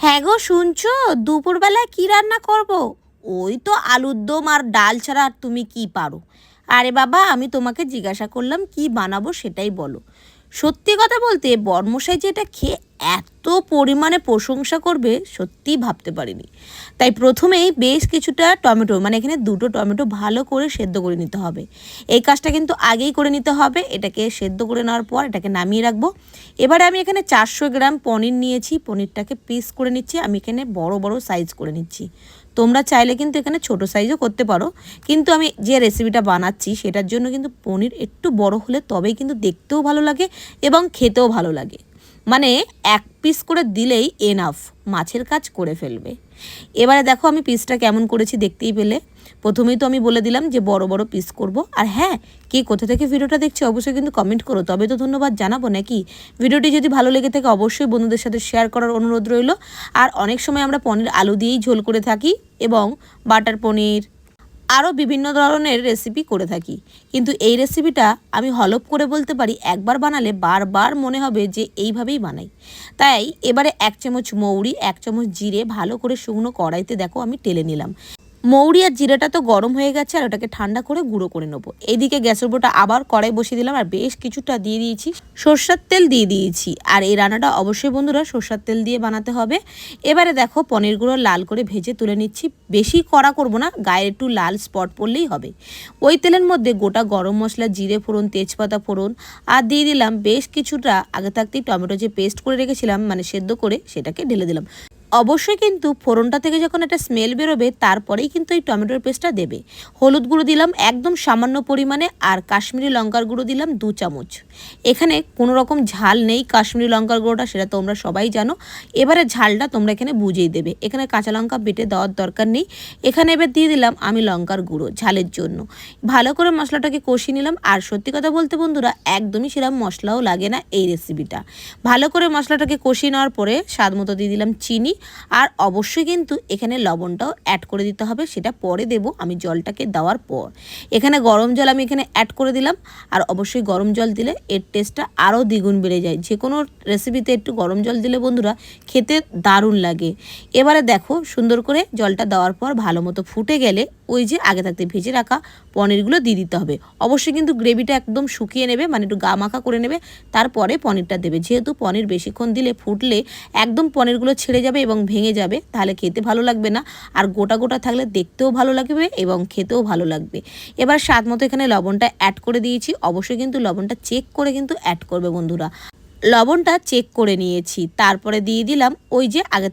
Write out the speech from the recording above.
হ্যাঁ গো, শুনছো? দুপুরবেলায় কি রান্না করব? ওই তো আলুর দম আর ডাল ছাড়া আর তুমি কি পারো? আরে বাবা, আমি তোমাকে জিজ্ঞাসা করলাম কি বানাবো সেটাই বলো। সত্যি কথা বলতে বর্মশাই যে এটা খেয়ে এত পরিমাণে প্রশংসা করবে সত্যিই ভাবতে পারিনি। তাই প্রথমেই বেশ কিছুটা টমেটো, মানে এখানে দুটো টমেটো ভালো করে সেদ্ধ করে নিতে হবে। এই কাজটা কিন্তু আগেই করে নিতে হবে। এটাকে সেদ্ধ করে নেওয়ার পর এটাকে নামিয়ে রাখবো। এবারে আমি এখানে 400 গ্রাম পনির নিয়েছি। পনিরটাকে পিস করে নিচ্ছি। আমি এখানে বড় বড় সাইজ করে নিচ্ছি। তোমরা চাইলে কিন্তু এখানে ছোট সাইজও করতে পারো, কিন্তু আমি যে রেসিপিটা বানাচ্ছি সেটার জন্য কিন্তু পনির একটু বড় হলে তবেই কিন্তু দেখতেও ভালো লাগে এবং খেতেও ভালো লাগে। মানে এক পিস করে দিলেই এনাফ, মাছের কাজ করে ফেলবে। এবারে দেখো আমি পিসটা কেমন করেছি দেখতেই পেলে। প্রথমেই তো আমি বলে দিলাম যে বড় বড় পিস করব। আর হ্যাঁ, কে কোথা থেকে ভিডিওটা দেখছে অবশ্যই কিন্তু কমেন্ট করো, তবে তো ধন্যবাদ জানাবো নাকি। ভিডিওটি যদি ভালো লেগে থাকে অবশ্যই বন্ধুদের সাথে শেয়ার করার অনুরোধ রইল। আর অনেক সময় আমরা পনির আলু দিয়েই ঝোল করে থাকি এবং বাটার পনির আরও বিভিন্ন ধরনের রেসিপি করে থাকি, কিন্তু এই রেসিপিটা আমি হলপ করে বলতে পারি একবার বানালে বারবার মনে হবে যে এইভাবেই বানাই। তাই এবারে 1 চামচ মৌরি, 1 চামচ জিরে ভালো করে শুকনো কড়াইতে দেখো আমি টেলে নিলাম। মৌরি আর জিরাটা তো গরম হয়ে গেছে, আর ওটাকে ঠান্ডা করে গুঁড়ো করে নেবো। এইদিকে গ্যাসের উপরটা আবার কড়াই বসিয়ে দিলাম, আর বেশ কিছুটা দিয়ে দিয়েছি সর্ষের তেল দিয়ে দিয়েছি। আর এই রান্নাটা অবশ্যই বন্ধুরা সর্ষের তেল দিয়ে বানাতে হবে। এবারে দেখো পনিরগুলো লাল করে ভেজে তুলে নিচ্ছি। বেশি কড়া করব না, গায়ে একটু লাল স্পট পড়লেই হবে। ওই তেলের মধ্যে গোটা গরম মশলা, জিরে ফোড়ন, তেজপাতা ফোড়ন আর দিয়ে দিলাম বেশ কিছুটা আগে থাকতেই টমেটো যে পেস্ট করে রেখেছিলাম, মানে সেদ্ধ করে, সেটাকে ঢেলে দিলাম। অবশ্যই কিন্তু ফোড়নটা থেকে যখন একটা স্মেল বেরোবে তারপরেই কিন্তু এই টমেটোর পেস্টটা দেবে। হলুদ গুঁড়ো দিলাম একদম সামান্য পরিমাণে, আর কাশ্মীরি লঙ্কার গুঁড়ো দিলাম 2 চামচ। এখানে কোনো রকম ঝাল নেই কাশ্মীরি লঙ্কার গুঁড়োটা, সেটা তোমরা সবাই জানো। এবারে ঝালটা তোমরা এখানে বুঝেই দেবে, এখানে কাঁচা লঙ্কা বেটে দেওয়ার দরকার নেই। এখানে এবার দিয়ে দিলাম আমি লঙ্কার গুঁড়ো ঝালের জন্য। ভালো করে মশলাটাকে কষিয়ে নিলাম। আর সত্যি কথা বলতে বন্ধুরা একদমই সেরকম মশলাও লাগে না এই রেসিপিটা। ভালো করে মশলাটাকে কষিয়ে নেওয়ার পরে স্বাদ মতো দিয়ে দিলাম চিনি। আর অবশ্যই কিন্তু এখানে লবণটাও অ্যাড করে দিতে হবে, সেটা পরে দেব আমি জলটাকে দেওয়ার পর। এখানে গরম জল আমি এখানে অ্যাড করে দিলাম। আর অবশ্যই গরম জল দিলে এর টেস্টটা আরও দ্বিগুণ বেড়ে যায়। যে কোনো রেসিপিতে একটু গরম জল দিলে বন্ধুরা খেতে দারুণ লাগে। এবারে দেখো সুন্দর করে জলটা দেওয়ার পর ভালো মতো ফুটে গেলে ওই যে আগে থাকতে ভেজে রাখা পনিরগুলো দিয়ে দিতে হবে। অবশ্যই কিন্তু গ্রেভিটা একদম শুকিয়ে নেবে, মানে একটু গা মাখা করে নেবে, তারপরে পনিরটা দেবে। যেহেতু পনির বেশিক্ষণ দিলে ফুটলে একদম পনিরগুলো ছেড়ে যাবে এবং ভেঙে যাবে, তাহলে খেতে ভালো লাগবে না। আর গোটা গোটা থাকলে দেখতেও ভালো লাগবে এবং খেতেও ভালো লাগবে। এবার স্বাদ মতো এখানে লবণটা অ্যাড করে দিয়েছি। অবশ্যই কিন্তু লবণটা চেক করে কিন্তু অ্যাড করবে বন্ধুরা। লবণটা চেক করে নিয়েছি, তারপরে দিয়ে দিলাম ওই যে আগে